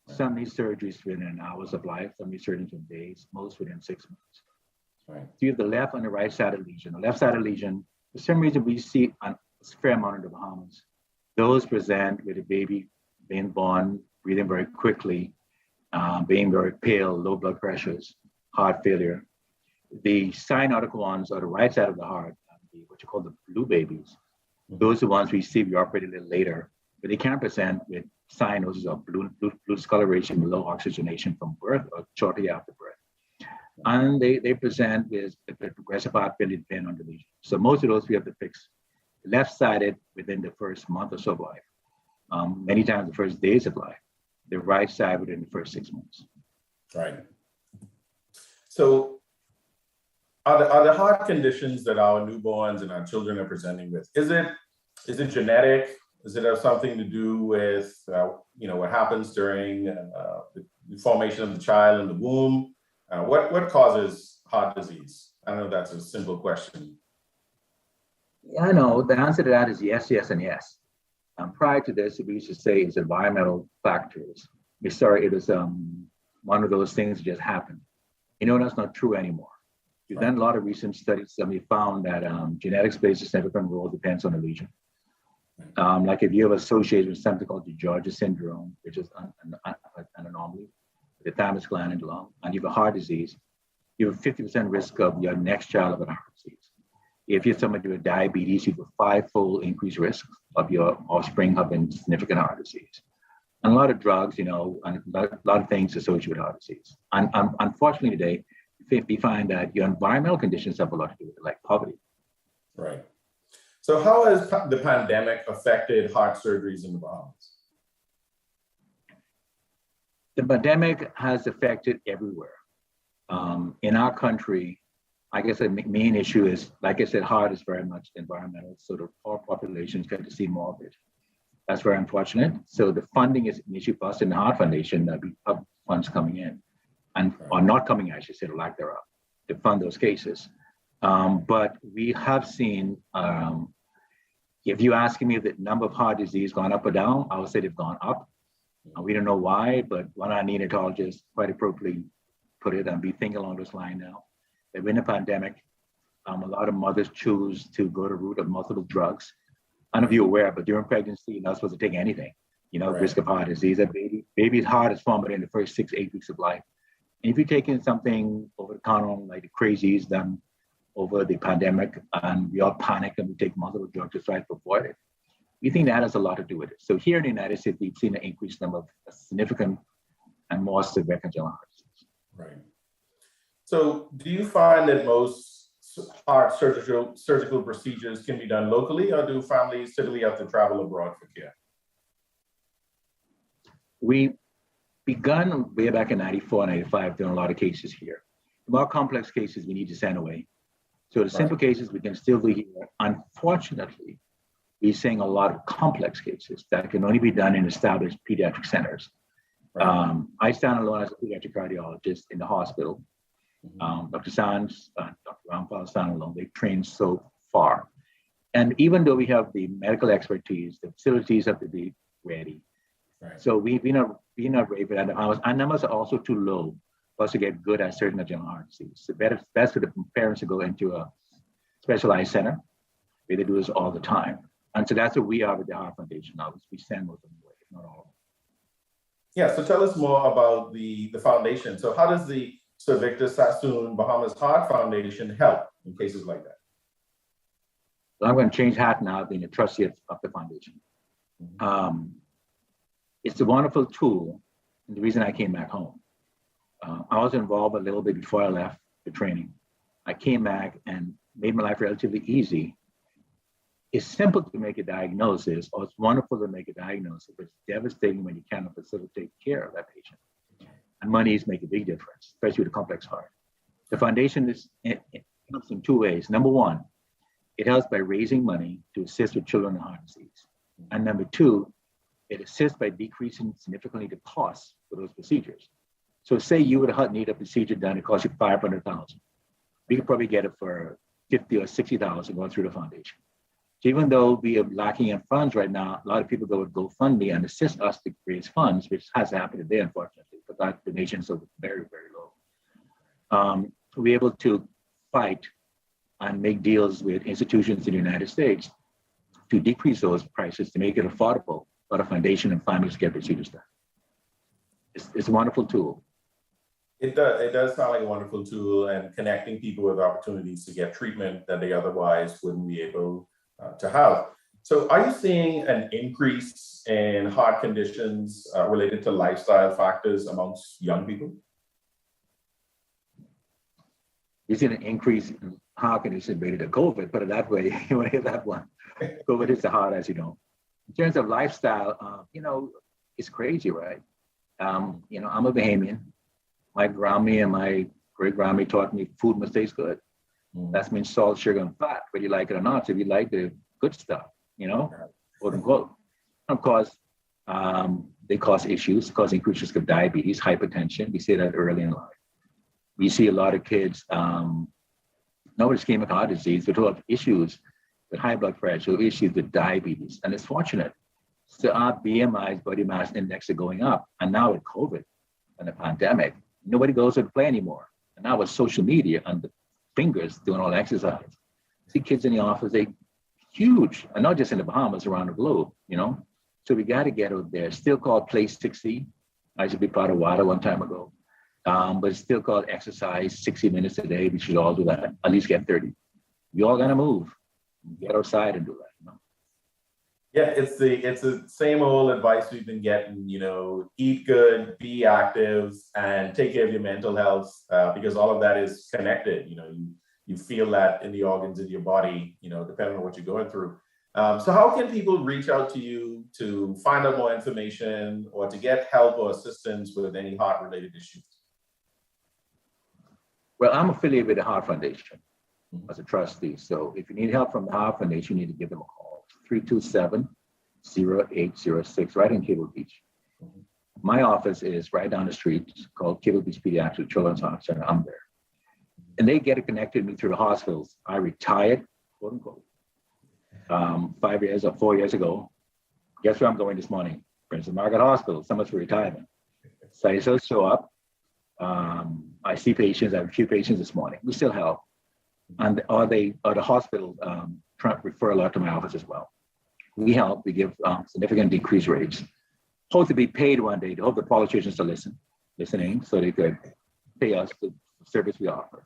Some need surgeries within hours of life, some need surgeries in days, most within 6 months. Right. So you have the left and the right side of the lesion. The left side of the lesion, for some reason, we see a fair amount in the Bahamas. Those present with a baby being born, breathing very quickly, being very pale, low blood pressures, heart failure. The cyanotic ones are the right side of the heart, what you call the blue babies. Those are the ones we see we operate a little later, but they can present with cyanosis or blue discoloration with low oxygenation from birth or shortly after birth. And they present with progressive heart failure depending on the lesion. So most of those we have to fix left-sided within the first month or so of life. Many times the first days of life. The right side within the first 6 months. Right. So are the heart conditions that our newborns and our children are presenting with, is it genetic? Does it have something to do with what happens during the formation of the child in the womb? What causes heart disease? I don't know if that's a simple question. Yeah, I know. The answer to that is yes, yes, and yes. Prior to this, we used to say it's environmental factors. It was one of those things that just happened. That's not true anymore. We've done a lot of recent studies and we found that genetics plays a significant role, depends on the lesion. Like if you have associated with something called the Georgia syndrome, which is an anomaly, the thymus gland in the lung, and you have a heart disease, you have a 50% risk of your next child of a heart disease. If you're somebody with diabetes, you have a 5-fold increased risk of your offspring having significant heart disease. And a lot of drugs, and a lot of things associated with heart disease. And unfortunately today, we find that your environmental conditions have a lot to do with it, like poverty. Right. So how has the pandemic affected heart surgeries in the Bahamas? The pandemic has affected everywhere. In our country, I guess the main issue is, like I said, heart is very much environmental, so the poor populations get to see more of it. That's very unfortunate. So the funding is an issue for us in the Heart Foundation. That we have funds coming in, or not coming, I should say, the lack thereof, to fund those cases. But we have seen, if you ask me if the number of heart disease gone up or down, I would say they've gone up. We don't know why, but one of our neonatologists quite appropriately put it, and we think along this line now, that in the pandemic, a lot of mothers choose to go the route of multiple drugs. I don't know if you're aware, but during pregnancy, you're not supposed to take anything, right. Risk of heart disease. A baby's heart is formed in the first 6-8 weeks of life. And if you're taking something over the counter, like the crazies done over the pandemic, and we all panic and we take multiple drugs to try to avoid it, we think that has a lot to do with it. So here in the United States, we've seen an increased number of significant and more severe congenital heart disease. Right. So do you find that most heart surgical procedures can be done locally, or do families typically have to travel abroad for care? We begun way back in 94, 95, doing a lot of cases here. The more complex cases we need to send away. So the simple cases we can still do here. Unfortunately, we're seeing a lot of complex cases that can only be done in established pediatric centers. Right. I stand alone as a pediatric cardiologist in the hospital. Dr. Sands, Dr. Rampal stand alone. They've trained so far. And even though we have the medical expertise, the facilities have to be ready. Right. So we're not ready for that. Our numbers are also too low for us to get good at certain congenital heart disease. So best for the parents to go into a specialized center where they do this all the time. And so that's what we are with the Heart Foundation now. We send most of them away, if not all of them. Yeah, so tell us more about the foundation. So how does the Sir Victor Sassoon Bahamas Heart Foundation help in cases like that? So I'm going to change hat now, being a trustee of the foundation. It's a wonderful tool, and the reason I came back home. I was involved a little bit before I left the training. I came back and made my life relatively easy. It's simple to make a diagnosis, or it's wonderful to make a diagnosis, but it's devastating when you cannot facilitate care of that patient. And monies make a big difference, especially with a complex heart. The foundation helps in 2 ways. Number one, it helps by raising money to assist with children with heart disease. And number two, it assists by decreasing significantly the costs for those procedures. So say you would need a procedure done, it costs you $500,000. We could probably get it for $50,000 or $60,000 going through the foundation. So even though we are lacking in funds right now, a lot of people go with GoFundMe and assist us to raise funds, which has happened today, unfortunately, but that donations are very, very low. We're able to fight and make deals with institutions in the United States to decrease those prices, to make it affordable for the foundation and families to get procedures done. It's a wonderful tool. It does sound like a wonderful tool, and connecting people with opportunities to get treatment that they otherwise wouldn't be able to have. So are you seeing an increase in heart conditions related to lifestyle factors amongst young people? You've seen an increase in heart conditions related to COVID, put it that way. You want to hear that one. COVID hits the heart, as you know. In terms of lifestyle, it's crazy, right? I'm a Bahamian. My grandma and my great-grandma taught me food must taste good. That means salt, sugar, and fat, whether you like it or not. So if you like the good stuff, quote unquote. Of course, they cause issues, cause increased risk of diabetes, hypertension. We see that early in life. We see a lot of kids, not with ischemic heart disease, but who have issues with high blood pressure, issues with diabetes. And it's fortunate. So our BMI's, body mass index, are going up. And now with COVID and the pandemic, nobody goes to the play anymore. And now with social media and the fingers doing all the exercise. See kids in the office, they huge, and not just in the Bahamas, around the globe, you know? So we got to get out there. It's still called Play 60. I used to be part of WADA one time ago. But it's still called exercise 60 minutes a day. We should all do that, at least get 30. We all got to move, get outside and do that. You know? Yeah, it's the same old advice we've been getting, you know, eat good, be active, and take care of your mental health, because all of that is connected. You know, you feel that in the organs in your body, you know, depending on what you're going through. So how can people reach out to you to find out more information or to get help or assistance with any heart-related issues? Well, I'm affiliated with the Heart Foundation as a trustee. So if you need help from the Heart Foundation, you need to give them a call. 327-0806, right in Cable Beach. My office is right down the street. It's called Cable Beach Pediatric Children's Heart Center. I'm there. And they get it connected me through the hospitals. I retired, quote unquote, 5 years or 4 years ago. Guess where I'm going this morning? Princess Margaret Hospital, so much for retirement. So I still show up. I see patients. I have a few patients this morning. We still help. And the hospital refer a lot to my office as well. We help. We give significant decreased rates. Hope to be paid one day. To hope the politicians are listening, so they could pay us the service we offer.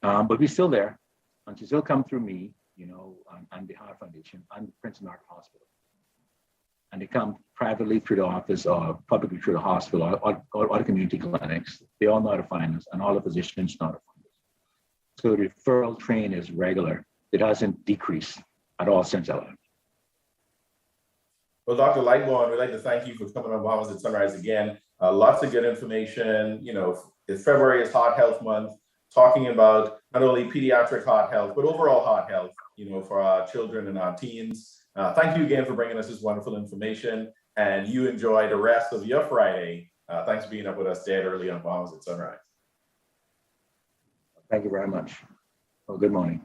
But we're still there, and you still come through me, you know, and the Heart Foundation and Prince Margaret Hospital. And they come privately through the office or publicly through the hospital or the community clinics. They all know how to find us, and all the physicians know how to find us. So the referral train is regular. It hasn't decreased at all since I left. Well, Dr. Lightbourne, we'd like to thank you for coming on Bahamas at Sunrise again. Lots of good information. You know, February is Heart Health Month, talking about not only pediatric heart health, but overall heart health, you know, for our children and our teens. Thank you again for bringing us this wonderful information, and you enjoy the rest of your Friday. Thanks for being up with us dead early on Bahamas at Sunrise. Thank you very much. Well, good morning.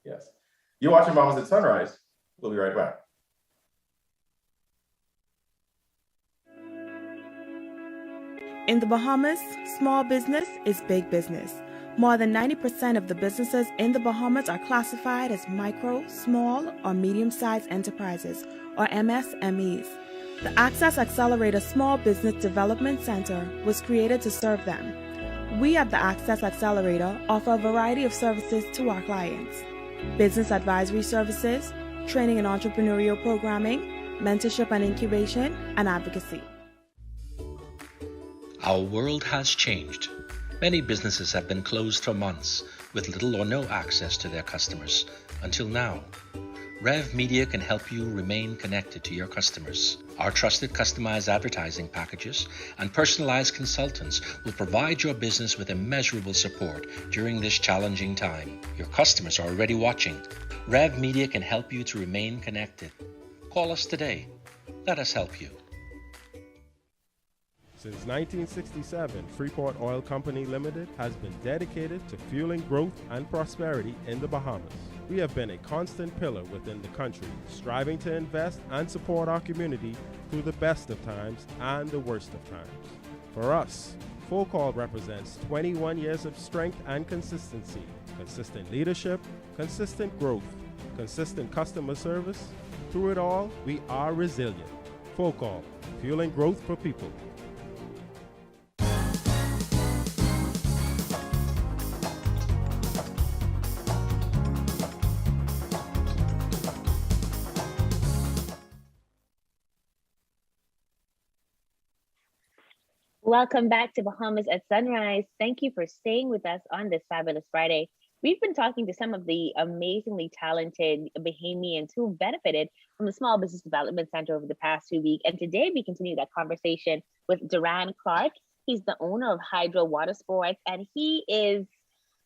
Yes. You're watching Bahamas at Sunrise. We'll be right back. In the Bahamas, small business is big business. More than 90% of the businesses in the Bahamas are classified as micro, small, or medium-sized enterprises, or MSMEs. The Access Accelerator Small Business Development Center was created to serve them. We at the Access Accelerator offer a variety of services to our clients: business advisory services, training and entrepreneurial programming, mentorship and incubation, and advocacy. Our world has changed. Many businesses have been closed for months with little or no access to their customers until now. Rev Media can help you remain connected to your customers. Our trusted customized advertising packages and personalized consultants will provide your business with immeasurable support during this challenging time. Your customers are already watching. Rev Media can help you to remain connected. Call us today. Let us help you. Since 1967, Freeport Oil Company Limited has been dedicated to fueling growth and prosperity in the Bahamas. We have been a constant pillar within the country, striving to invest and support our community through the best of times and the worst of times. For us, Full Call represents 21 years of strength and consistency, consistent leadership, consistent growth, consistent customer service. Through it all, we are resilient. Full Call, fueling growth for people. Welcome back to Bahamas at Sunrise. Thank you for staying with us on this fabulous Friday. We've been talking to some of the amazingly talented Bahamians who benefited from the Small Business Development Center over the past 2 weeks. And today we continue that conversation with Daran Clarke. He's the owner of Hydro Watersports, and he is,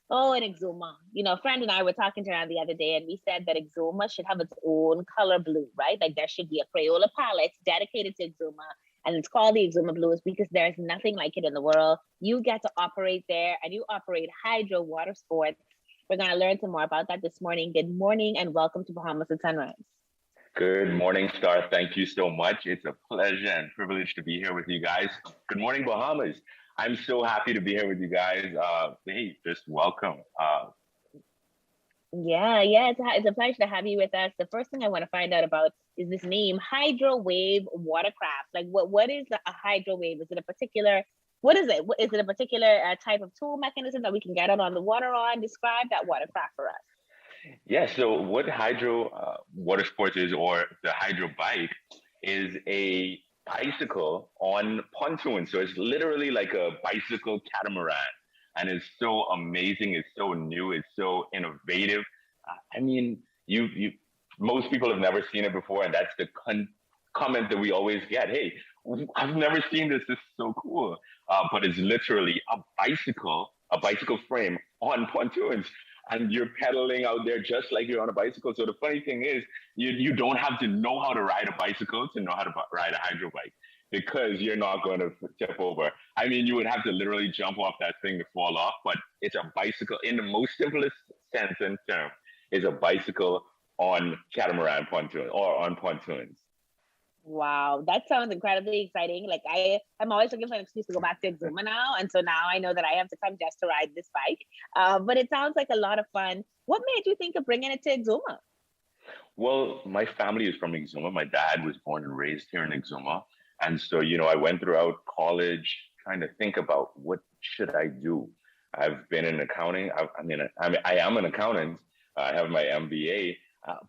an Exuma. You know, a friend and I were talking to Daran the other day, and we said that Exuma should have its own color blue, right? Like there should be a Crayola palette dedicated to Exuma. And it's called the Exuma Blues because there's nothing like it in the world. You get to operate there, and you operate Hydro Watersports. We're going to learn some more about that this morning. Good morning, and welcome to Bahamas at Sunrise. Good morning, Star. Thank you so much. It's a pleasure and privilege to be here with you guys. Good morning, Bahamas. I'm so happy to be here with you guys. Hey, just welcome. Yeah, it's a pleasure to have you with us. The first thing I want to find out about is this name, Hydro Wave Watercraft. Like, what is a hydro wave? Is it a particular, what is it? Is it a particular type of tool mechanism that we can get out on the water on? Describe that watercraft for us. Yeah, so what hydro Watersports is, or the hydro bike, is a bicycle on pontoon. So it's literally like a bicycle catamaran. And it's so amazing. It's so new. It's so innovative. I mean, most people have never seen it before. And that's the comment that we always get. Hey, I've never seen this. This is so cool. But it's literally a bicycle frame on pontoons. And you're pedaling out there just like you're on a bicycle. So the funny thing is, you don't have to know how to ride a bicycle to know how to ride a hydro bike, because you're not going to tip over. I mean, you would have to literally jump off that thing to fall off, but it's a bicycle in the most simplest sense and term. Is a bicycle on catamaran pontoon or on pontoons. Wow, that sounds incredibly exciting. Like I'm always looking for an excuse to go back to Exuma now. And so now I know that I have to come just to ride this bike. But it sounds like a lot of fun. What made you think of bringing it to Exuma? Well, my family is from Exuma. My dad was born and raised here in Exuma. And so, I went throughout college trying to think about what should I do. I've been in accounting. I am an accountant. I have my MBA.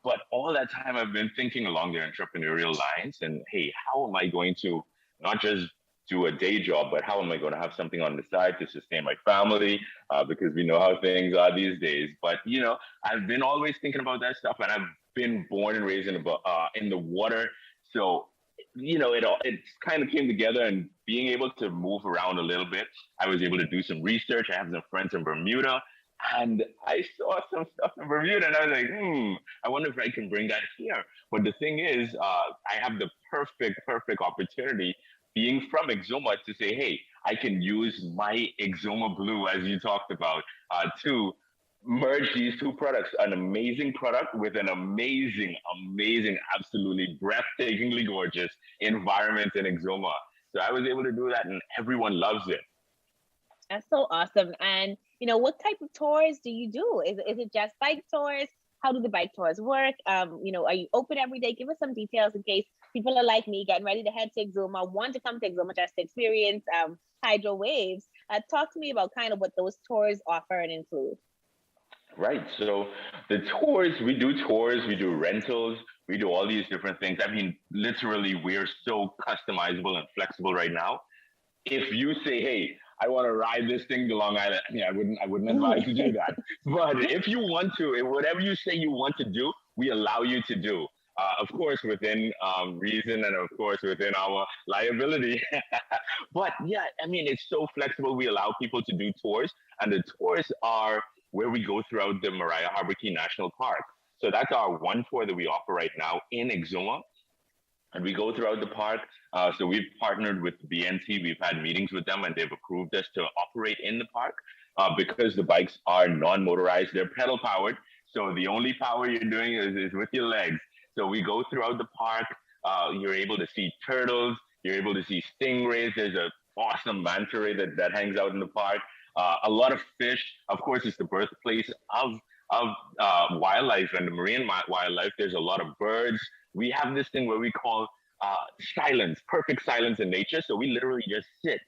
But all that time I've been thinking along the entrepreneurial lines and, hey, how am I going to not just do a day job, but how am I going to have something on the side to sustain my family? Because we know how things are these days. But, I've been always thinking about that stuff, and I've been born and raised in the water. So, it kind of came together, and being able to move around a little bit, I was able to do some research. I have some friends in Bermuda. And I saw some stuff in Bermuda, and I was like, I wonder if I can bring that here. But the thing is, I have the perfect opportunity, being from Exuma, to say, hey, I can use my Exuma Blue, as you talked about, to merge these two products. An amazing product with an amazing, absolutely breathtakingly gorgeous environment in Exuma. So I was able to do that, and everyone loves it. That's so awesome. And what type of tours do you do? Is it just bike tours? How do the bike tours work? Are you open every day? Give us some details in case people are like me, getting ready to head to Exuma, want to come to Exuma just to experience hydro waves. Talk to me about kind of what those tours offer and include. Right. So the tours, we do rentals, we do all these different things. I mean, literally, we're so customizable and flexible right now. If you say, hey, I want to ride this thing to Long Island, I wouldn't advise you to do that. But if you want to, whatever you say you want to do, we allow you to do. Of course, within reason, and of course, within our liability. But yeah, I mean, it's so flexible. We allow people to do tours, and the tours are where we go throughout the Mariah Harbor Key National Park. So that's our one tour that we offer right now in Exuma. And we go throughout the park. So we've partnered with BNT. We've had meetings with them, and they've approved us to operate in the park because the bikes are non-motorized. They're pedal powered. So the only power you're doing is with your legs. So we go throughout the park. You're able to see turtles. You're able to see stingrays. There's an awesome manta ray that hangs out in the park. A lot of fish. Of course, it's the birthplace of wildlife and the marine wildlife. There's a lot of birds. We have this thing where we call silence, perfect silence in nature. So we literally just sit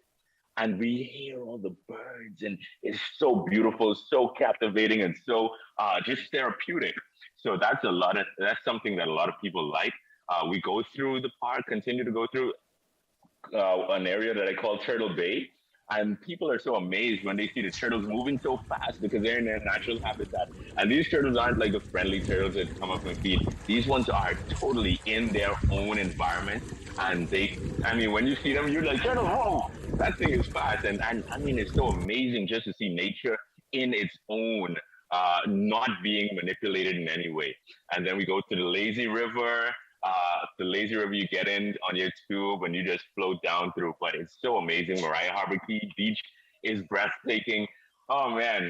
and we hear all the birds, and it's so beautiful, so captivating, and so just therapeutic. So that's something that a lot of people like. We go through the park, continue to go through an area that I call Turtle Bay. And people are so amazed when they see the turtles moving so fast because they're in their natural habitat. And these turtles aren't like the friendly turtles that come up and feed. These ones are totally in their own environment. And when you see them, you're like, turtle, whoa, that thing is fast. And I mean, it's so amazing just to see nature in its own, not being manipulated in any way. And then we go to the lazy river. The lazy river you get in on your tube and you just float down through, but it's so amazing. Mariah Harbor Key Beach is breathtaking. Oh man,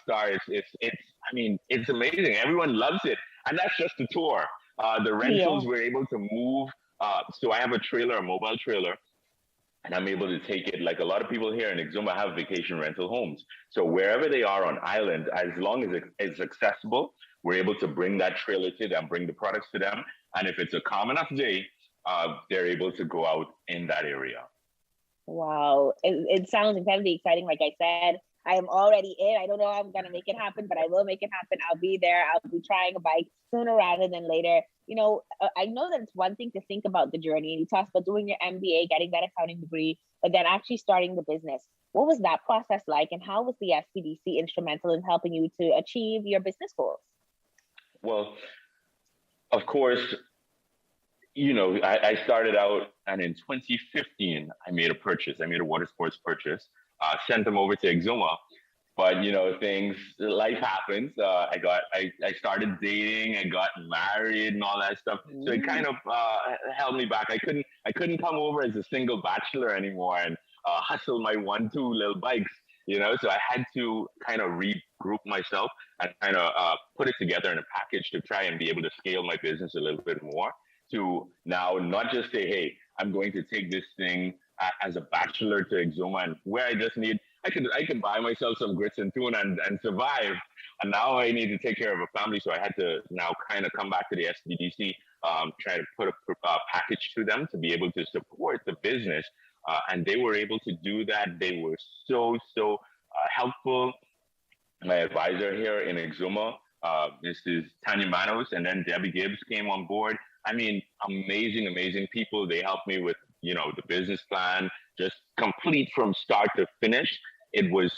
Star, it's amazing. Everyone loves it, and that's just the tour. The rentals, we're able to move. So I have a mobile trailer, and I'm able to take it, like a lot of people here in Exuma have vacation rental homes. So wherever they are on island, as long as it's accessible, we're able to bring that trailer to them, bring the products to them. And if it's a calm enough day, they're able to go out in that area. Wow, it sounds incredibly exciting. Like I said, I am already in. I don't know how I'm going to make it happen, but I will make it happen. I'll be there. I'll be trying a bike sooner rather than later. You know, I know that it's one thing to think about the journey. And you talked about doing your MBA, getting that accounting degree, but then actually starting the business. What was that process like? And how was the SBDC instrumental in helping you to achieve your business goals? Well, of course, you know, I started out, and in 2015, I made a purchase. I made a Watersports purchase, sent them over to Exuma. But, you know, life happens. I started dating and got married and all that stuff. So it kind of held me back. I couldn't come over as a single bachelor anymore and hustle my 1-2 little bikes, you know? So I had to kind of regroup myself and kind of put it together in a package to try and be able to scale my business a little bit more, to now not just say, hey, I'm going to take this thing as a bachelor to Exuma, and where I just need, I could buy myself some grits and tuna and survive. And now I need to take care of a family. So I had to now kind of come back to the SBDC, try to put a package to them to be able to support the business. And they were able to do that. They were so helpful. My advisor here in Exuma, this is Tanya Manos, and then Debbie Gibbs came on board. I mean, amazing people. They helped me with, you know, the business plan, just complete from start to finish. It was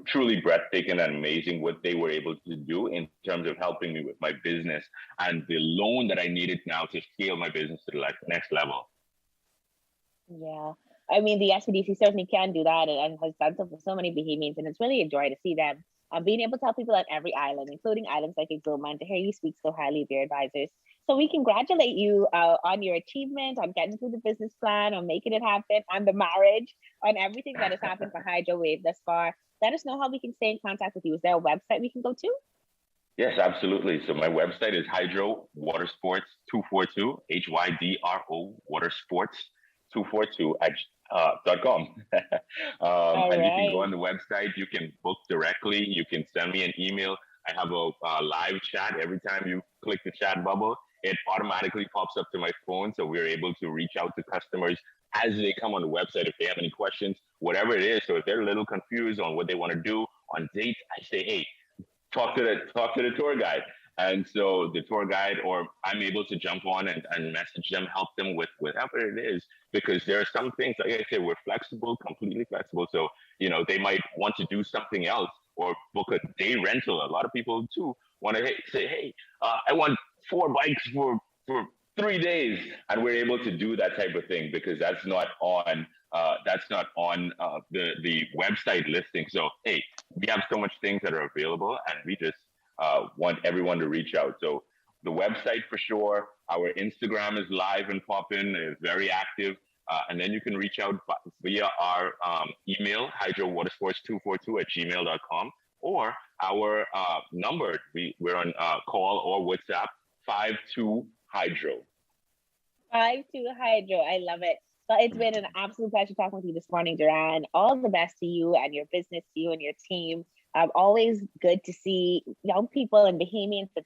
truly breathtaking and amazing what they were able to do in terms of helping me with my business and the loan that I needed now to scale my business to the next level. Yeah. I mean, the SBDC certainly can do that and has done so for so many Bahamians, and it's really a joy to see them being able to help people on every island, including islands like Exuma, and to hear you speak so highly of your advisors. So we congratulate you on your achievement, on getting through the business plan, on making it happen, on the marriage, on everything that has happened for Hydro Wave thus far. Let us know how we can stay in contact with you. Is there a website we can go to? Yes, absolutely. So my website is Hydro Watersports 242, HYDRO Watersports 242 .com. And you can go on the website. You can book directly. You can send me an email. I have a live chat. Every time you click the chat bubble, it automatically pops up to my phone. So we're able to reach out to customers as they come on the website if they have any questions, whatever it is. So if they're a little confused on what they want to do on dates, I say, hey, talk to the tour guide. And so the tour guide, or I'm able to jump on and message them, help them with whatever it is, because there are some things, like I said, we're flexible, completely flexible. So, you know, they might want to do something else or book a day rental. A lot of people too want to say, hey, I want 4 bikes for 3 days. And we're able to do that type of thing because that's not on the website listing. So, hey, we have so much things that are available, and we just want everyone to reach out. So the website for sure, our Instagram is live and popping, is very active. And then you can reach out via our email, hydrowatersports242@gmail.com, or our number. We're on call or WhatsApp, 52-HYDRO. 52-HYDRO, I love it. Well, it's been an absolute pleasure talking with you this morning, Daran. All the best to you and your business, to you and your team. Always good to see young people and Bahamians that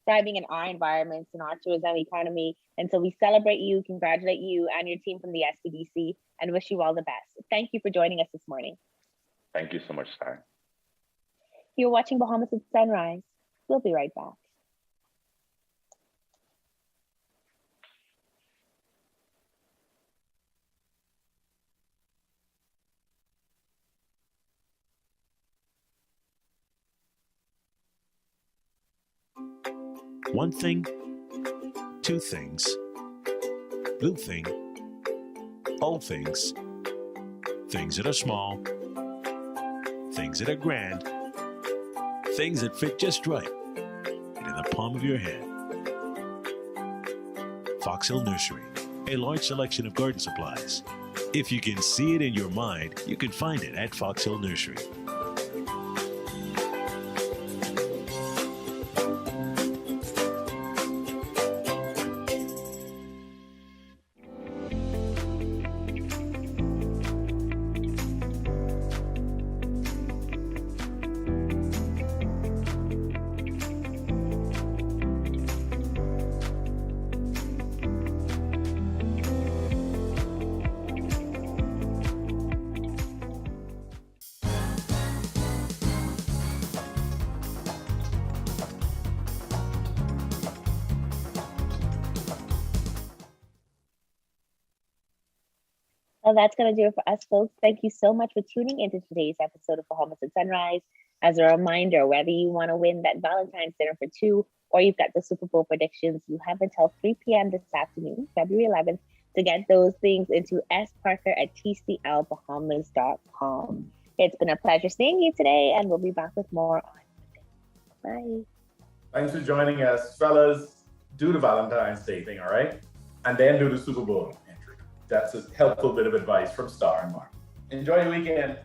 thriving in our environments, in our tourism economy. And so we celebrate you, congratulate you and your team from the SBDC, and wish you all the best. Thank you for joining us this morning. Thank you so much, Sarah. You're watching Bahamas at Sunrise. We'll be right back. One thing, two things, blue thing, old things, things that are small, things that are grand, things that fit just right, and in the palm of your hand. Fox Hill Nursery, a large selection of garden supplies. If you can see it in your mind, you can find it at Fox Hill Nursery. Well, that's going to do it for us, folks. Thank you so much for tuning into today's episode of Bahamas at Sunrise. As a reminder, whether you want to win that Valentine's dinner for two or you've got the Super Bowl predictions, you have until 3 p.m. this afternoon, February 11th, to get those things into sparker@tclbahamas.com. It's been a pleasure seeing you today, and we'll be back with more on Monday. Bye. Thanks for joining us. Fellas, do the Valentine's Day thing, all right? And then do the Super Bowl entry. That's a helpful bit of advice from Star and Mark. Enjoy your weekend.